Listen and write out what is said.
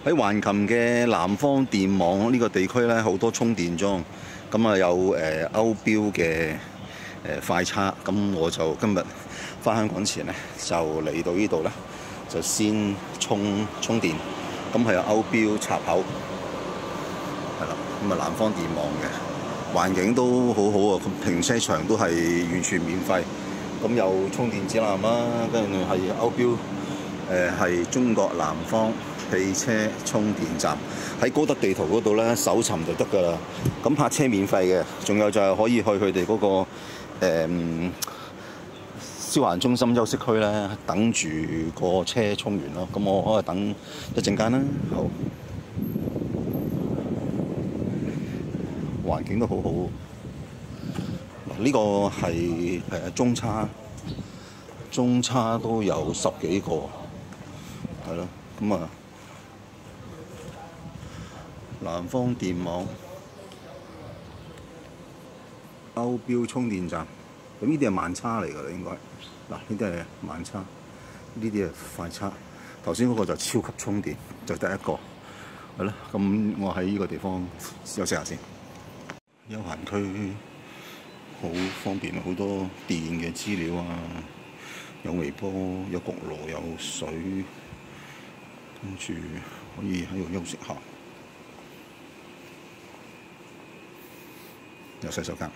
喺橫琴嘅南方電網呢個地區咧，好多充電樁，咁啊有歐標嘅快叉，咁我就今日返香港前咧，就嚟到呢度咧，就先充電，咁係有歐標插口，係啦，咁啊南方電網嘅環境都好好啊，停車場都係完全免費，咁有充電指南啦，跟住係歐標係中國南方汽車充電站，喺高德地圖嗰度咧搜尋就得㗎啦。咁泊車免費嘅，仲有就係可以去佢哋嗰個消閒中心休息區咧，等住個車充完咯。咁我可以等一陣間啦。好，環境都好好。呢個係中叉都有10幾個，係咯。咁啊，南方電網歐標充電站，咁呢啲係慢叉嚟㗎啦，應該。嗱，呢啲係慢叉，呢啲係快叉。頭先嗰個就超級充電，就得一個，係咯。咁我喺呢個地方休息下先。休閒區好方便，好多電嘅資料啊，有微波，有焗爐，有水。跟住可以喺度休息下，有洗手間。